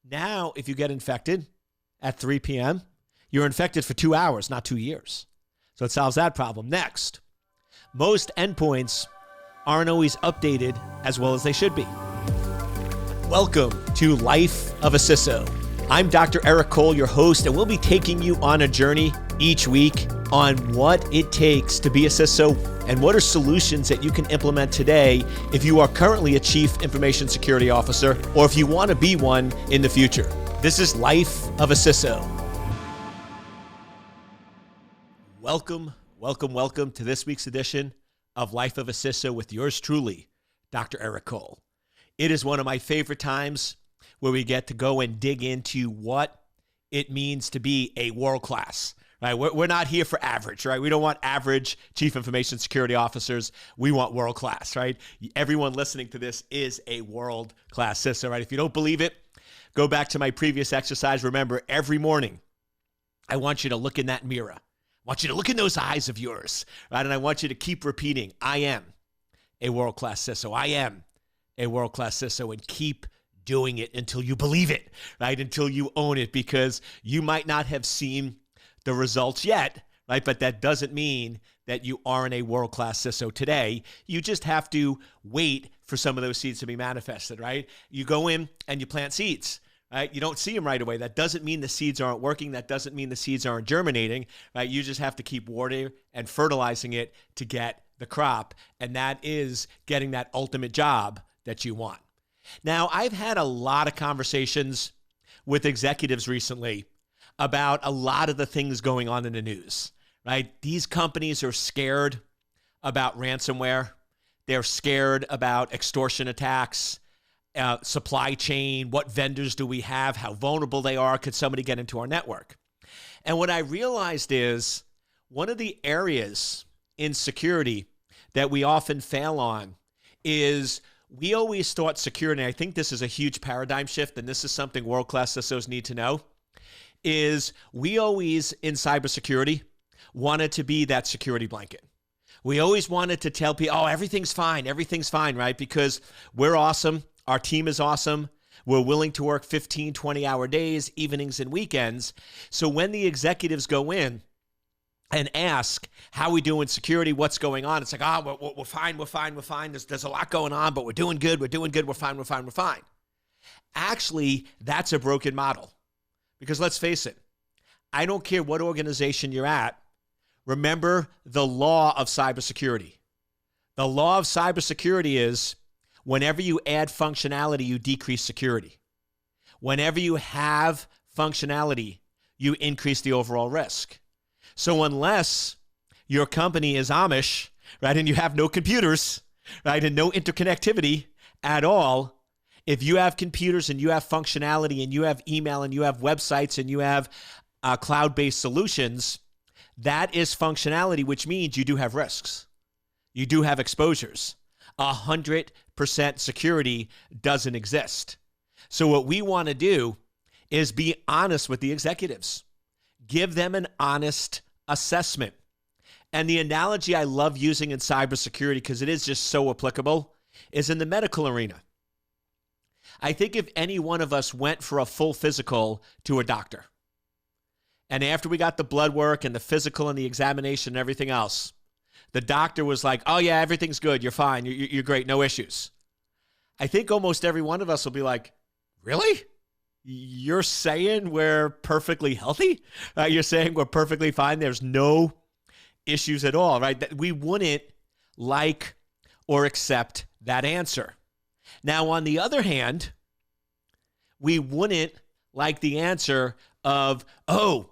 Now, if you get infected at 3 p.m., you're infected for 2 hours, not 2 years. So it solves that problem. Next, most endpoints aren't always updated as well as they should be. Welcome to Life of a CISO. I'm Dr. Eric Cole, your host, and we'll be taking you on a journey each week on what it takes to be a CISO and what are solutions that you can implement today if you are currently a Chief Information Security Officer or if you want to be one in the future. This is Life of a CISO. Welcome to this week's edition of Life of a CISO with yours truly, Dr. Eric Cole. It is one of my favorite times where we get to go and dig into what it means to be a world-class, right? We're not here for average, right? We don't want average Chief Information Security Officers. We want world-class, right? Everyone listening to this is a world-class CISO, right? If you don't believe it, go back to my previous exercise. Remember, every morning, I want you to look in that mirror. I want you to look in those eyes of yours, right? And I want you to keep repeating, I am a world-class CISO. I am a world-class CISO, and keep doing it until you believe it, right? Until you own it, because you might not have seen the results yet, right? But that doesn't mean that you aren't a world-class CISO today. You just have to wait for some of those seeds to be manifested, right? You go in and you plant seeds, right? You don't see them right away. That doesn't mean the seeds aren't working. That doesn't mean the seeds aren't germinating, right? You just have to keep watering and fertilizing it to get the crop. And that is getting that ultimate job that you want. Now, I've had a lot of conversations with executives recently about a lot of the things going on in the news, right? These companies are scared about ransomware. They're scared about extortion attacks, supply chain, what vendors do we have, how vulnerable they are, could somebody get into our network? And what I realized is one of the areas in security that we often fail on is we always thought security, and I think this is a huge paradigm shift, and this is something world-class CISOs need to know, is we always, in cybersecurity, wanted to be that security blanket. We always wanted to tell people, oh, everything's fine, right? Because we're awesome, our team is awesome, we're willing to work 15, 20-hour days, evenings and weekends. So when the executives go in and ask, how we doing security, what's going on? It's like, we're fine. There's a lot going on, but we're doing good, we're fine. Actually, that's a broken model. Because let's face it, I don't care what organization you're at, remember the law of cybersecurity. The law of cybersecurity is whenever you add functionality, you decrease security. Whenever you have functionality, you increase the overall risk. So unless your company is Amish, right, and you have no computers, right, and no interconnectivity at all, if you have computers and you have functionality and you have email and you have websites and you have cloud-based solutions, that is functionality, which means you do have risks. You do have exposures. 100% security doesn't exist. So what we want to do is be honest with the executives. Give them an honest assessment. And the analogy I love using in cybersecurity, because it is just so applicable, is in the medical arena. I think if any one of us went for a full physical to a doctor, and after we got the blood work and the physical and the examination and everything else, the doctor was like, oh yeah, everything's good, you're fine, you're great, no issues. I think almost every one of us will be like, really? You're saying we're perfectly healthy? You're saying we're perfectly fine? There's no issues at all, right? We wouldn't like or accept that answer. Now, on the other hand, we wouldn't like the answer of, oh,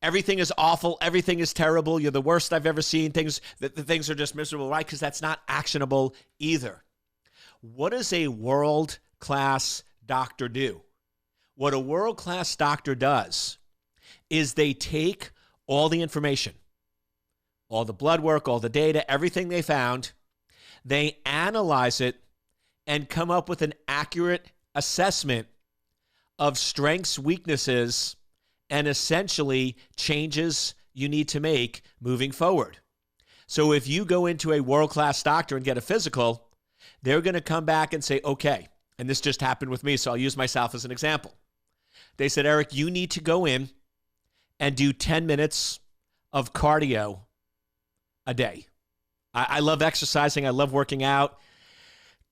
everything is awful, everything is terrible, you're the worst I've ever seen, the things are just miserable, right? Because that's not actionable either. What does a world-class doctor do? What a world-class doctor does is they take all the information, all the blood work, all the data, everything they found, they analyze it and come up with an accurate assessment of strengths, weaknesses, and essentially changes you need to make moving forward. So if you go into a world-class doctor and get a physical, they're going to come back and say, okay, and this just happened with me, so I'll use myself as an example. They said, Eric, you need to go in and do 10 minutes of cardio a day. I love exercising. I love working out.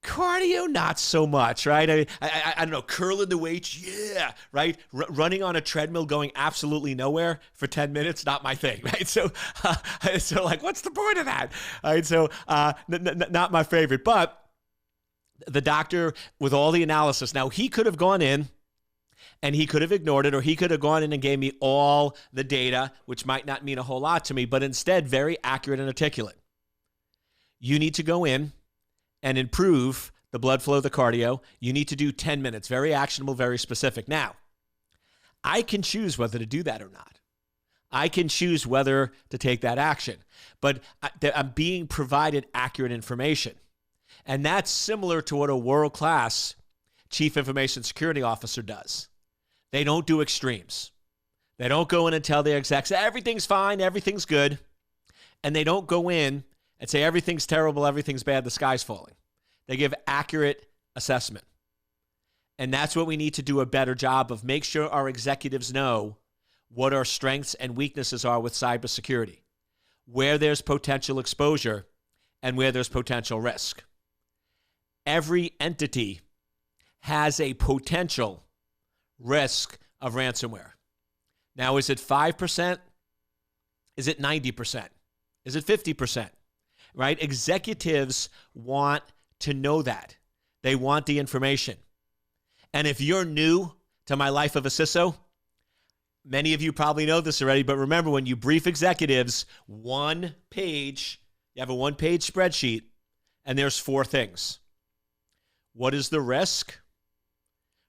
Cardio, not so much, right? I don't know, curling the weights, yeah, right? Running on a treadmill going absolutely nowhere for 10 minutes, not my thing, right? So like, what's the point of that? All right, so not my favorite. But the doctor, with all the analysis, now he could have gone in and he could have ignored it, or he could have gone in and gave me all the data, which might not mean a whole lot to me, but instead very accurate and articulate. You need to go in and improve the blood flow, the cardio. You need to do 10 minutes, very actionable, very specific. Now, I can choose whether to do that or not. I can choose whether to take that action, but I'm being provided accurate information. And that's similar to what a world-class chief information security officer does. They don't do extremes. They don't go in and tell their execs, everything's fine, everything's good. And they don't go in and say everything's terrible, everything's bad, the sky's falling. They give accurate assessment. And that's what we need to do a better job of. Make sure our executives know what our strengths and weaknesses are with cybersecurity, where there's potential exposure and where there's potential risk. Every entity has a potential risk of ransomware. Now, is it 5%? Is it 90%? Is it 50%? Right? Executives want to know that. They want the information. And if you're new to my life of a CISO, many of you probably know this already, but remember, when you brief executives, one page, you have a one-page spreadsheet, and there's 4 things. What is the risk?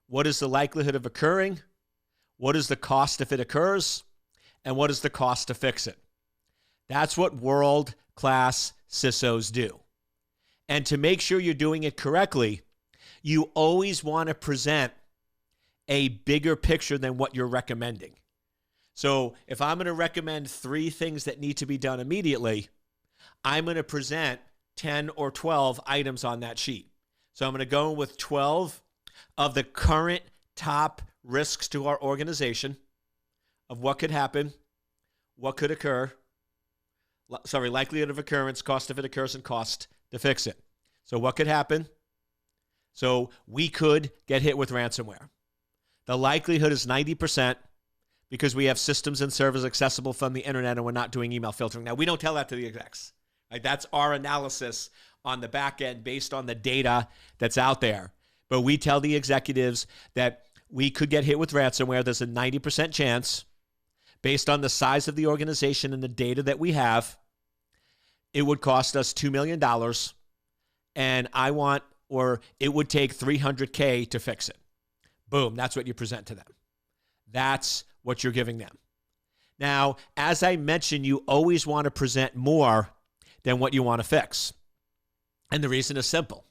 What is the likelihood of occurring? What is the cost if it occurs? And what is the cost to fix it? That's what world-class CISOs do. And to make sure you're doing it correctly, you always want to present a bigger picture than what you're recommending. So if I'm going to recommend 3 things that need to be done immediately, I'm going to present 10 or 12 items on that sheet. So I'm going to go with 12 of the current top risks to our organization of what could happen, what could occur, likelihood of occurrence, cost if it occurs, and cost to fix it. So what could happen? So we could get hit with ransomware. The likelihood is 90% because we have systems and servers accessible from the internet and we're not doing email filtering. Now, we don't tell that to the execs. Right? That's our analysis on the back end based on the data that's out there. But we tell the executives that we could get hit with ransomware. There's a 90% chance based on the size of the organization and the data that we have. It would cost us $2 million, and it would take $300K to fix it. Boom, that's what you present to them. That's what you're giving them. Now, as I mentioned, you always want to present more than what you want to fix. And the reason is simple.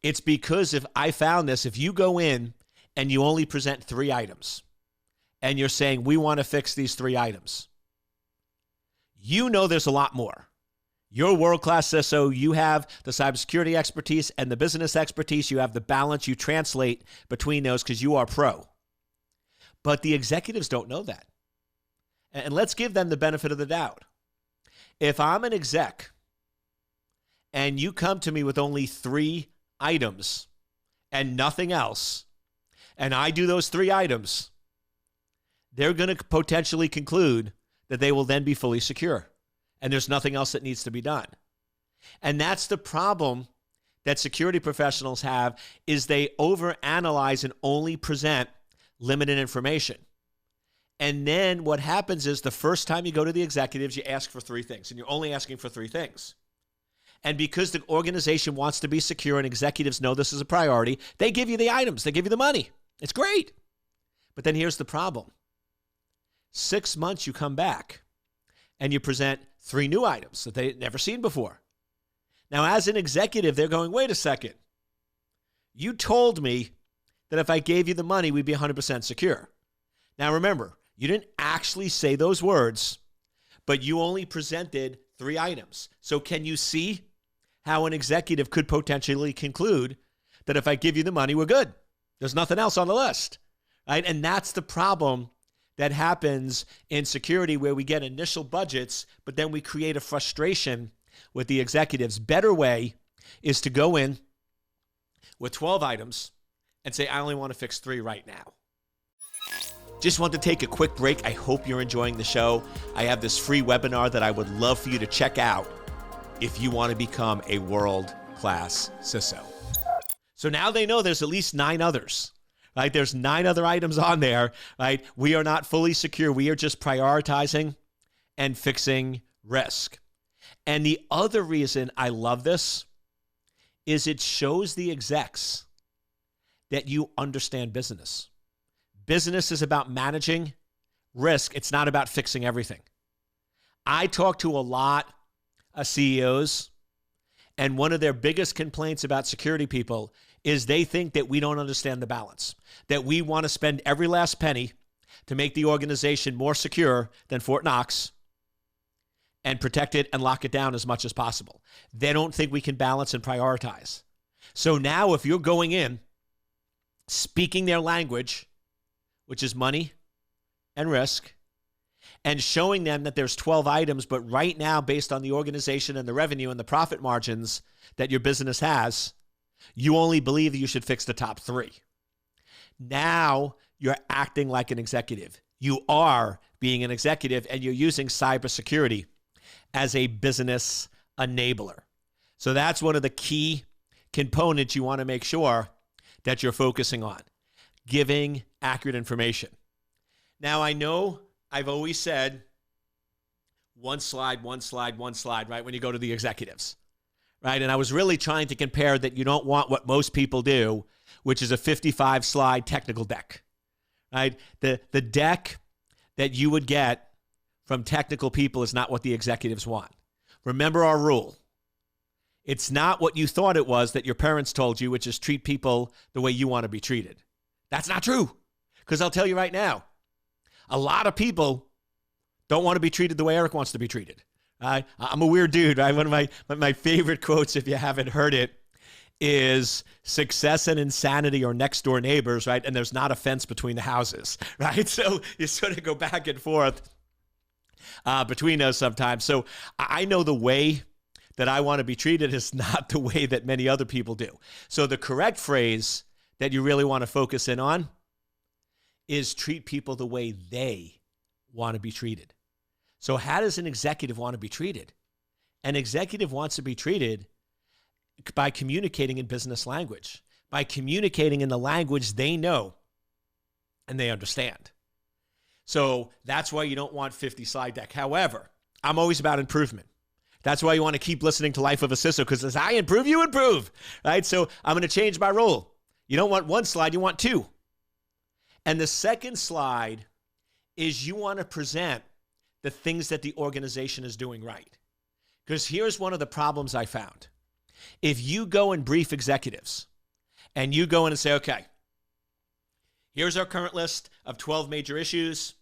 It's because if you go in and you only present 3 items, and you're saying, we want to fix these 3 items, you know there's a lot more. You're world-class CISO. You have the cybersecurity expertise and the business expertise. You have the balance. You translate between those because you are pro. But the executives don't know that. And let's give them the benefit of the doubt. If I'm an exec and you come to me with only 3 items and nothing else, and I do those 3 items, they're going to potentially conclude that they will then be fully secure. And there's nothing else that needs to be done. And that's the problem that security professionals have, is they overanalyze and only present limited information. And then what happens is the first time you go to the executives, you ask for 3 things, and you're only asking for 3 things. And because the organization wants to be secure and executives know this is a priority, they give you the items, they give you the money. It's great. But then here's the problem. 6 months you come back and you present 3 new items that they'd never seen before. Now, as an executive, they're going, wait a second. You told me that if I gave you the money, we'd be 100% secure. Now, remember, you didn't actually say those words, but you only presented 3 items. So can you see how an executive could potentially conclude that if I give you the money, we're good? There's nothing else on the list. right? And that's the problem that happens in security, where we get initial budgets, but then we create a frustration with the executives. Better way is to go in with 12 items and say, I only want to fix 3 right now. Just want to take a quick break. I hope you're enjoying the show. I have this free webinar that I would love for you to check out if you want to become a world-class CISO. So now they know there's at least 9 others. Right? There's 9 other items on there, right? We are not fully secure. We are just prioritizing and fixing risk. And the other reason I love this is it shows the execs that you understand business. Business is about managing risk. It's not about fixing everything. I talk to a lot of CEOs, and one of their biggest complaints about security people is they think that we don't understand the balance, that we want to spend every last penny to make the organization more secure than Fort Knox and protect it and lock it down as much as possible. They don't think we can balance and prioritize. So now if you're going in, speaking their language, which is money and risk, and showing them that there's 12 items, but right now, based on the organization and the revenue and the profit margins that your business has, you only believe that you should fix the top 3. Now you're acting like an executive. You are being an executive, and you're using cybersecurity as a business enabler. So that's one of the key components you want to make sure that you're focusing on, giving accurate information. Now, I know I've always said one slide, right, when you go to the executives. Right? And I was really trying to compare that you don't want what most people do, which is a 55-slide technical deck. Right? The deck that you would get from technical people is not what the executives want. Remember our rule. It's not what you thought it was that your parents told you, which is treat people the way you want to be treated. That's not true. Because I'll tell you right now, a lot of people don't want to be treated the way Eric wants to be treated. I'm a weird dude, right? One of my favorite quotes, if you haven't heard it, is success and insanity are next door neighbors, right? And there's not a fence between the houses, right? So you sort of go back and forth between those sometimes. So I know the way that I want to be treated is not the way that many other people do. So the correct phrase that you really want to focus in on is treat people the way they want to be treated. So how does an executive want to be treated? An executive wants to be treated by communicating in business language, by communicating in the language they know and they understand. So that's why you don't want 50-slide deck. However, I'm always about improvement. That's why you want to keep listening to Life of a CISO, because as I improve, you improve, right? So I'm going to change my rule. You don't want 1 slide, you want 2. And the second slide is you want to present the things that the organization is doing right. Because here's one of the problems I found. If you go and brief executives and you go in and say, okay, here's our current list of 12 major issues.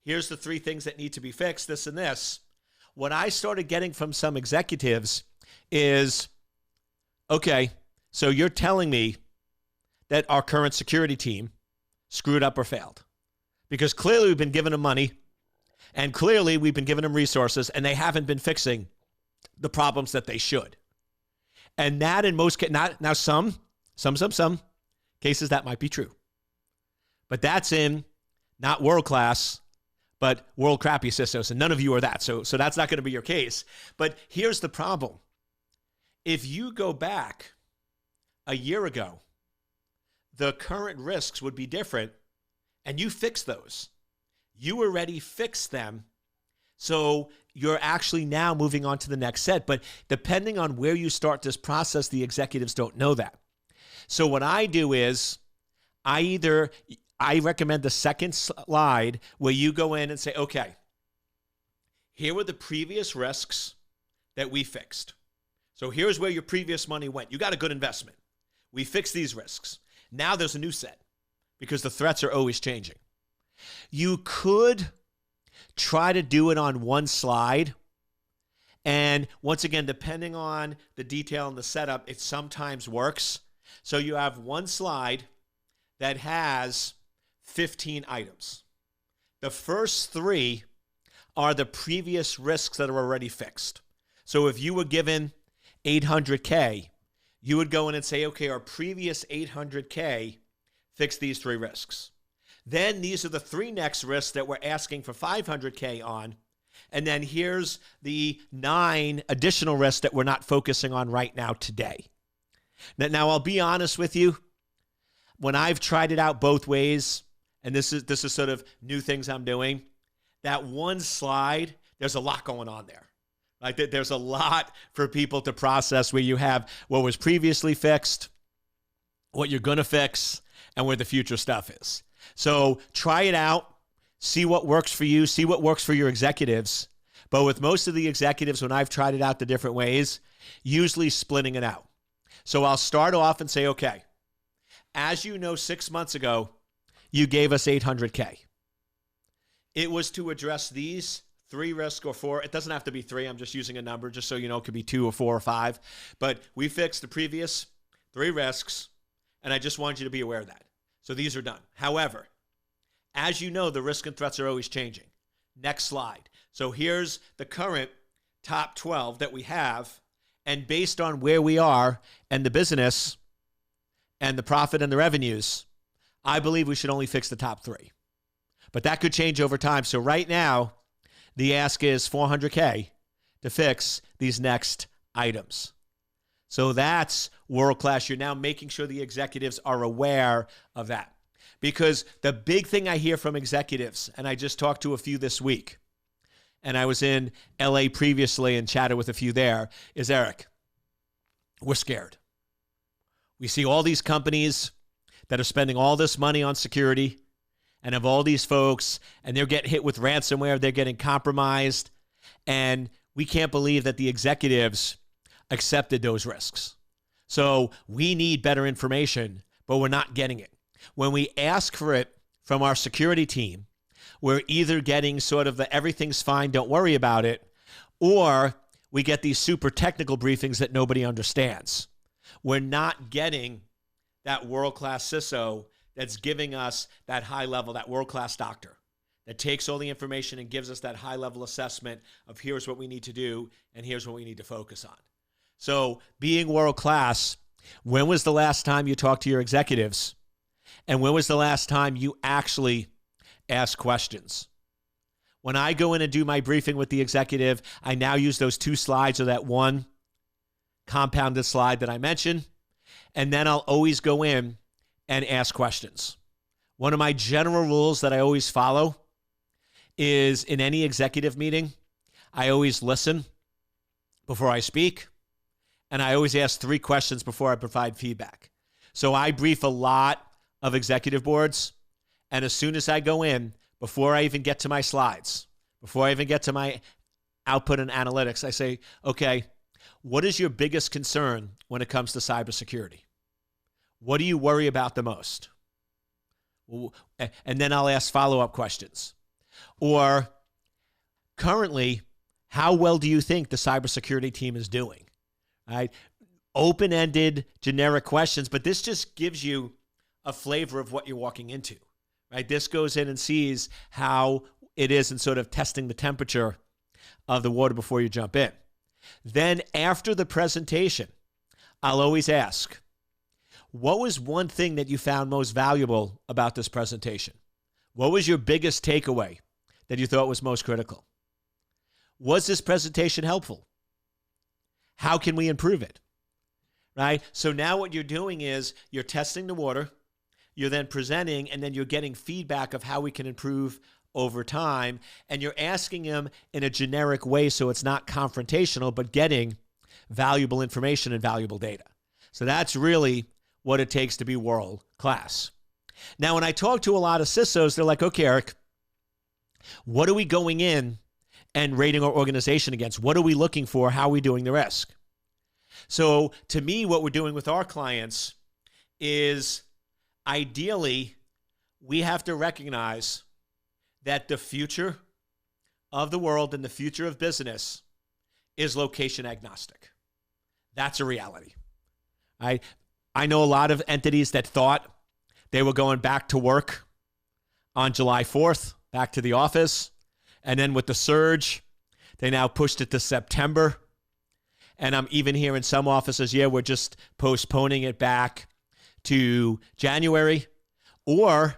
Here's the 3 things that need to be fixed, this and this. What I started getting from some executives is, okay, so you're telling me that our current security team screwed up or failed. Because clearly we've been giving them money, and clearly we've been giving them resources, and they haven't been fixing the problems that they should. And that in most cases, now some cases that might be true. But that's in not world-class, but world-crappy CISOs, and none of you are that. So that's not going to be your case. But here's the problem. If you go back a year ago, the current risks would be different, and you fix those. You already fixed them, so you're actually now moving on to the next set. But depending on where you start this process, the executives don't know that. So what I do is I recommend the second slide where you go in and say, okay, here were the previous risks that we fixed. So here's where your previous money went. You got a good investment. We fixed these risks. Now there's a new set because the threats are always changing. You could try to do it on 1 slide. And once again, depending on the detail and the setup, it sometimes works. So you have 1 slide that has 15 items. The first 3 are the previous risks that are already fixed. So if you were given 800K, you would go in and say, okay, our previous 800K fixed these 3 risks. Then these are the 3 next risks that we're asking for 500K on. And then here's the 9 additional risks that we're not focusing on right now today. Now I'll be honest with you. When I've tried it out both ways, and this is sort of new things I'm doing, that one slide, there's a lot going on there. Like there's a lot for people to process where you have what was previously fixed, what you're going to fix, and where the future stuff is. So try it out, see what works for you, see what works for your executives. But with most of the executives, when I've tried it out the different ways, usually splitting it out. So I'll start off and say, okay, as you know, 6 months ago, you gave us 800K. It was to address these 3 risks or 4. It doesn't have to be 3. I'm just using a number just so you know it could be 2 or 4 or 5. But we fixed the previous 3 risks, and I just wanted you to be aware of that. So these are done. However, as you know, the risks and threats are always changing. Next slide. So here's the current top 12 that we have, and based on where we are and the business and the profit and the revenues, I believe we should only fix the top 3. But that could change over time. So right now, the ask is 400K to fix these next items. So that's world-class. You're now making sure the executives are aware of that. Because the big thing I hear from executives, and I just talked to a few this week, and I was in LA previously and chatted with a few there, is, Eric, we're scared. We see all these companies that are spending all this money on security and have all these folks, and they're getting hit with ransomware, they're getting compromised, and we can't believe that the executives accepted those risks. So we need better information, but we're not getting it. When we ask for it from our security team, we're either getting sort of the everything's fine, don't worry about it, or we get these super technical briefings that nobody understands. We're not getting that world-class CISO that's giving us that high level, that world-class doctor that takes all the information and gives us that high-level assessment of here's what we need to do and here's what we need to focus on. So being world-class, when was the last time you talked to your executives? And when was the last time you actually asked questions? When I go in and do my briefing with the executive, I now use those 2 slides or that one compounded slide that I mentioned, and then I'll always go in and ask questions. One of my general rules that I always follow is in any executive meeting, I always listen before I speak, and I always ask 3 questions before I provide feedback. So I brief a lot of executive boards, and as soon as I go in, before I even get to my slides, before I even get to my output and analytics, I say, okay, what is your biggest concern when it comes to cybersecurity? What do you worry about the most? And then I'll ask follow-up questions. Or currently, how well do you think the cybersecurity team is doing? Right? Open-ended, generic questions, but this just gives you a flavor of what you're walking into. Right? This goes in and sees how it is in sort of testing the temperature of the water before you jump in. Then after the presentation, I'll always ask, what was one thing that you found most valuable about this presentation? What was your biggest takeaway that you thought was most critical? Was this presentation helpful? How can we improve it? Right? So now what you're doing is you're testing the water, you're then presenting, and then you're getting feedback of how we can improve over time, and you're asking them in a generic way so it's not confrontational, but getting valuable information and valuable data. So that's really what it takes to be world class. Now, when I talk to a lot of CISOs, they're like, okay, Eric, what are we going in and rating our organization against? What are we looking for? How are we doing the risk? So to me, what we're doing with our clients is ideally, we have to recognize that the future of the world and the future of business is location agnostic. That's a reality. I know a lot of entities that thought they were going back to work on July 4th, back to the office. And then with the surge, they now pushed it to September. And I'm even hearing some offices, we're just postponing it back to January. Or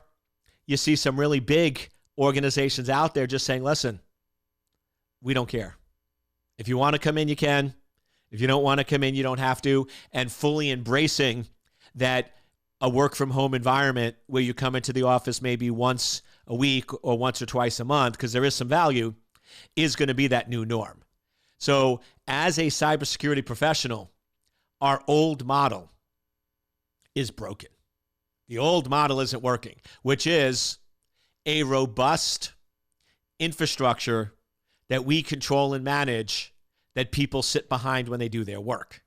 you see some really big organizations out there just saying, listen, we don't care. If you want to come in, you can. If you don't want to come in, you don't have to. And fully embracing that a work from home environment where you come into the office maybe once a week or once or twice a month, because there is some value, is going to be that new norm. So as a cybersecurity professional, our old model is broken. The old model isn't working, which is a robust infrastructure that we control and manage, that people sit behind when they do their work.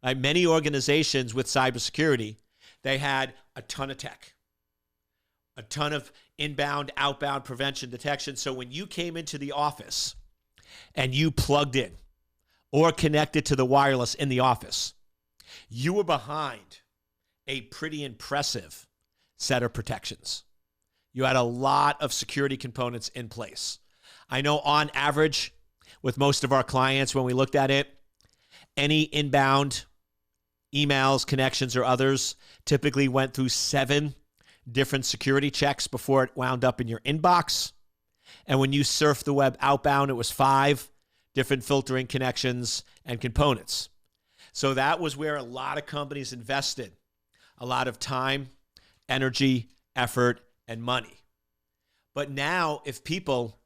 Right? Many organizations with cybersecurity, they had a ton of tech, a ton of inbound, outbound prevention detection. So when you came into the office and you plugged in or connected to the wireless in the office, you were behind a pretty impressive set of protections. You had a lot of security components in place. I know on average, with most of our clients, when we looked at it, any inbound emails, connections, or others typically went through 7 different security checks before it wound up in your inbox. And when you surfed the web outbound, it was 5 different filtering connections and components. So that was where a lot of companies invested a lot of time, energy, effort, and money. But now, if people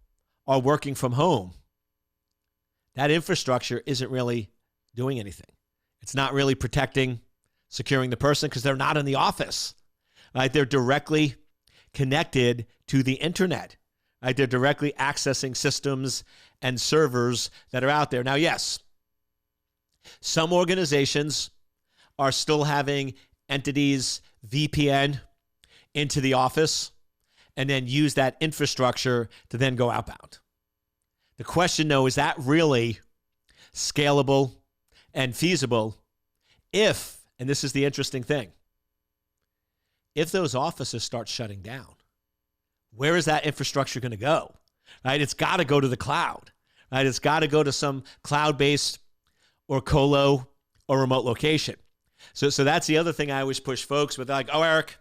are working from home, that infrastructure isn't really doing anything. It's not really protecting, securing the person, because they're not in the office. Right? They're directly connected to the internet. Right? They're directly accessing systems and servers that are out there. Now, yes, some organizations are still having entities VPN into the office and then use that infrastructure to then go outbound. The question, though, is that really scalable and feasible if, and this is the interesting thing, if those offices start shutting down? Where is that infrastructure going to go? Right? It's got to go to the cloud. Right? It's got to go to some cloud-based or colo or remote location. So that's the other thing I always push folks with, like, oh, Eric,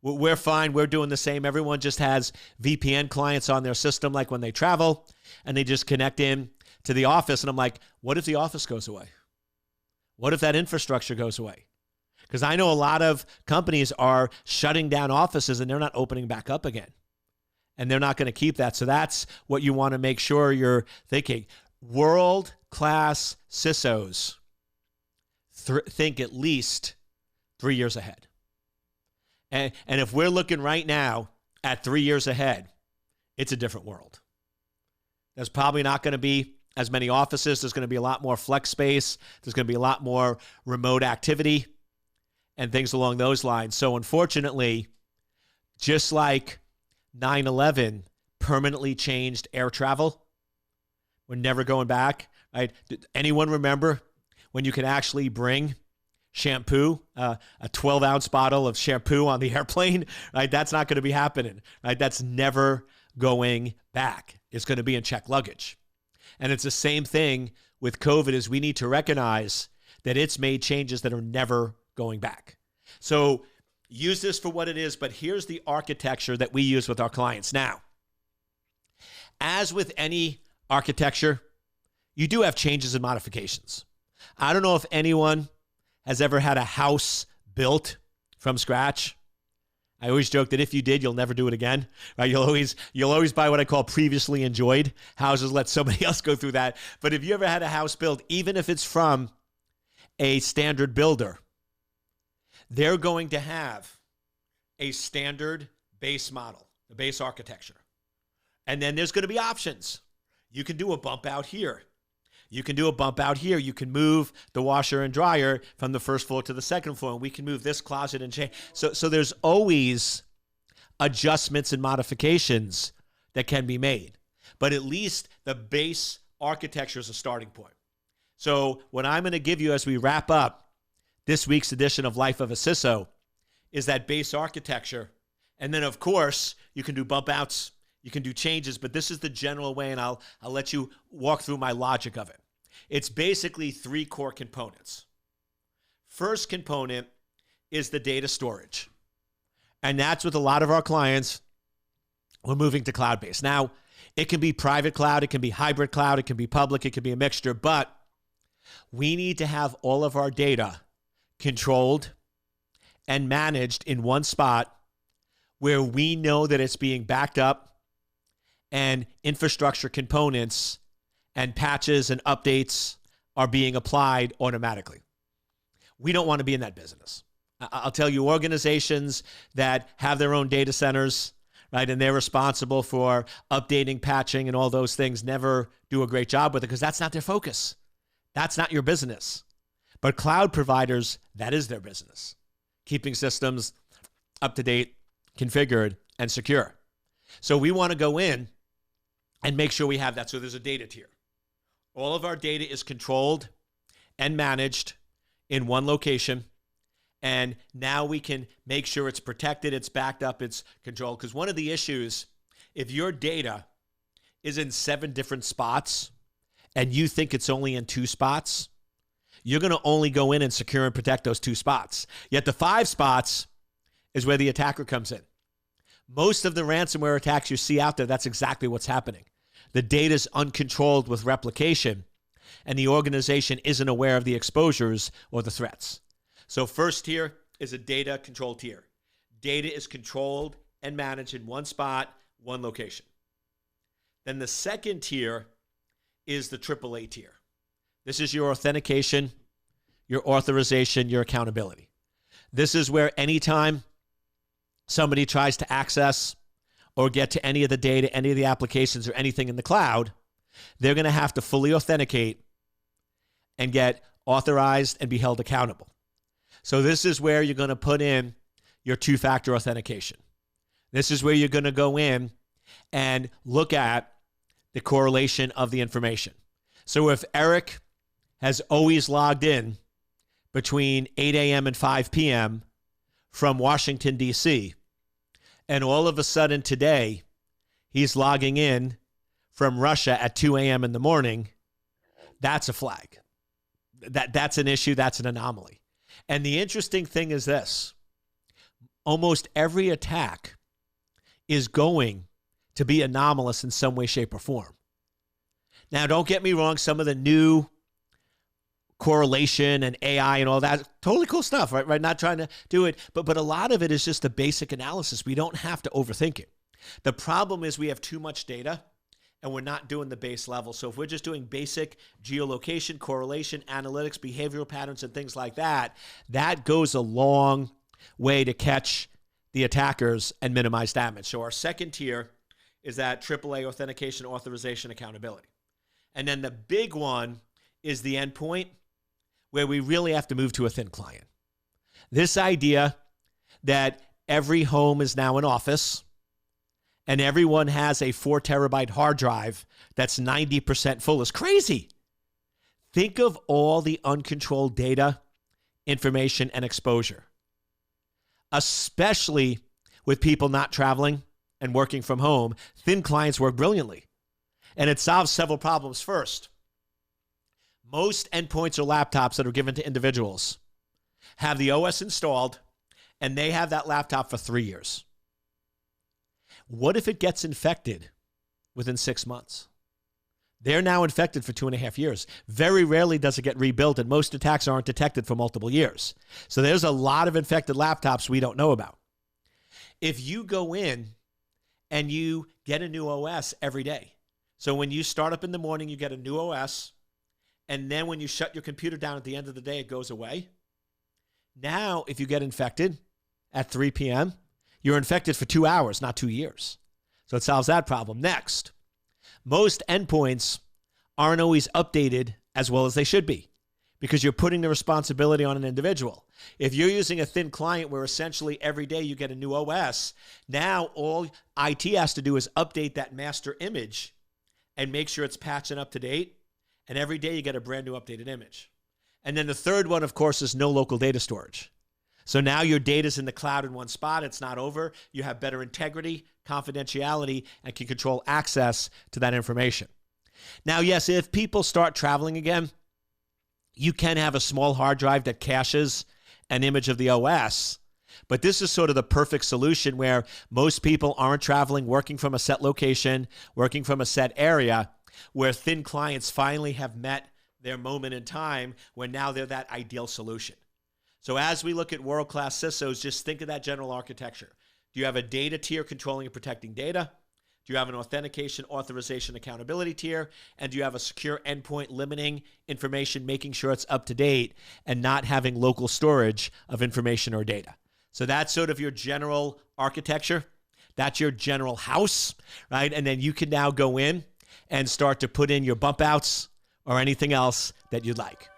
we're fine. We're doing the same. Everyone just has VPN clients on their system, like when they travel, and they just connect in to the office. And I'm like, what if the office goes away? What if that infrastructure goes away? Because I know a lot of companies are shutting down offices and they're not opening back up again. And they're not going to keep that. So that's what you want to make sure you're thinking. World-class CISOs think at least 3 years ahead. And if we're looking right now at 3 years ahead, it's a different world. There's probably not going to be as many offices. There's going to be a lot more flex space. There's going to be a lot more remote activity and things along those lines. So unfortunately, just like 9/11 permanently changed air travel, we're never going back. Right? Did anyone remember when you could actually bring shampoo, a 12-ounce bottle of shampoo on the airplane? Right? That's not going to be happening. Right? That's never going back. It's going to be in checked luggage. And it's the same thing with COVID, is we need to recognize that it's made changes that are never going back. So use this for what it is, but here's the architecture that we use with our clients. Now, as with any architecture, you do have changes and modifications. I don't know if anyone has ever had a house built from scratch. I always joke that if you did, you'll never do it again. Right? You'll always buy what I call previously enjoyed houses. Let somebody else go through that. But if you ever had a house built, even if it's from a standard builder, they're going to have a standard base model, the base architecture. And then there's going to be options. You can do a bump out here. You can do a bump out here. You can move the washer and dryer from the first floor to the second floor, and we can move this closet and change. So there's always adjustments and modifications that can be made. But at least the base architecture is a starting point. So what I'm going to give you as we wrap up this week's edition of Life of a CISO is that base architecture And then, of course, you can do bump outs, you can do changes, but this is the general way, and I'll let you walk through my logic of it. It's basically 3 core components. First component is the data storage. And that's with a lot of our clients, we're moving to cloud-based. Now, it can be private cloud, it can be hybrid cloud, it can be public, it can be a mixture, but we need to have all of our data controlled and managed in one spot where we know that it's being backed up and infrastructure components and patches and updates are being applied automatically. We don't want to be in that business. I'll tell you, organizations that have their own data centers, right, and they're responsible for updating, patching, and all those things never do a great job with it because that's not their focus. That's not your business. But cloud providers, that is their business. Keeping systems up to date, configured, and secure. So we want to go in and make sure we have that. So there's a data tier. All of our data is controlled and managed in one location. And now we can make sure it's protected, it's backed up, it's controlled. Because one of the issues, if your data is in 7 different spots and you think it's only in 2 spots, you're going to only go in and secure and protect those 2 spots. Yet the 5 spots is where the attacker comes in. Most of the ransomware attacks you see out there, that's exactly what's happening. The data is uncontrolled with replication, and the organization isn't aware of the exposures or the threats. So first tier is a data control tier. Data is controlled and managed in one spot, one location. Then the second tier is the AAA tier. This is your authentication, your authorization, your accountability. This is where anytime somebody tries to access or get to any of the data, any of the applications or anything in the cloud, they're going to have to fully authenticate and get authorized and be held accountable. So this is where you're going to put in your 2-factor authentication. This is where you're going to go in and look at the correlation of the information. So if Eric has always logged in between 8 a.m. and 5 p.m. from Washington, D.C., and all of a sudden today he's logging in from Russia at 2 a.m. in the morning, that's a flag. That's an issue. That's an anomaly. And the interesting thing is this. Almost every attack is going to be anomalous in some way, shape, or form. Now, don't get me wrong. Some of the new correlation and AI and all that, totally cool stuff, right? Not trying to do it, but a lot of it is just the basic analysis. We don't have to overthink it. The problem is we have too much data and we're not doing the base level. So if we're just doing basic geolocation, correlation, analytics, behavioral patterns, and things like that, that goes a long way to catch the attackers and minimize damage. So our second tier is that AAA authentication, authorization, accountability. And then the big one is the endpoint, where we really have to move to a thin client. This idea that every home is now an office and everyone has a 4 terabyte hard drive that's 90% full is crazy. Think of all the uncontrolled data, information, and exposure, especially with people not traveling and working from home. Thin clients work brilliantly, and it solves several problems. First, most endpoints or laptops that are given to individuals have the OS installed, and they have that laptop for 3 years. What if it gets infected within 6 months? They're now infected for 2.5 years. Very rarely does it get rebuilt, and most attacks aren't detected for multiple years. So there's a lot of infected laptops we don't know about. If you go in and you get a new OS every day, so when you start up in the morning, you get a new OS, and then when you shut your computer down at the end of the day, it goes away. Now, if you get infected at 3 p.m., you're infected for 2 hours, not 2 years. So it solves that problem. Next, most endpoints aren't always updated as well as they should be because you're putting the responsibility on an individual. If you're using a thin client where essentially every day you get a new OS, now all IT has to do is update that master image and make sure it's patched and up to date. And every day you get a brand new updated image. And then the third one, of course, is no local data storage. So now your data's in the cloud in one spot. It's not over. You have better integrity, confidentiality, and can control access to that information. Now, yes, if people start traveling again, you can have a small hard drive that caches an image of the OS. But this is sort of the perfect solution where most people aren't traveling, working from a set location, working from a set area, where thin clients finally have met their moment in time when now they're that ideal solution. So as we look at world-class CISOs, just think of that general architecture. Do you have a data tier controlling and protecting data? Do you have an authentication, authorization, accountability tier? And do you have a secure endpoint limiting information, making sure it's up to date and not having local storage of information or data? So that's sort of your general architecture. That's your general house, right? And then you can now go in and start to put in your bump outs or anything else that you'd like.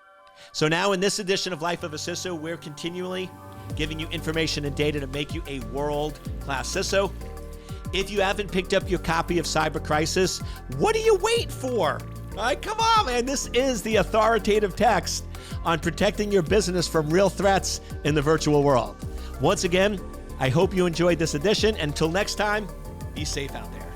So now in this edition of Life of a CISO, we're continually giving you information and data to make you a world-class CISO. If you haven't picked up your copy of Cyber Crisis, what do you wait for? All right, come on, man. This is the authoritative text on protecting your business from real threats in the virtual world. Once again, I hope you enjoyed this edition. Until next time, be safe out there.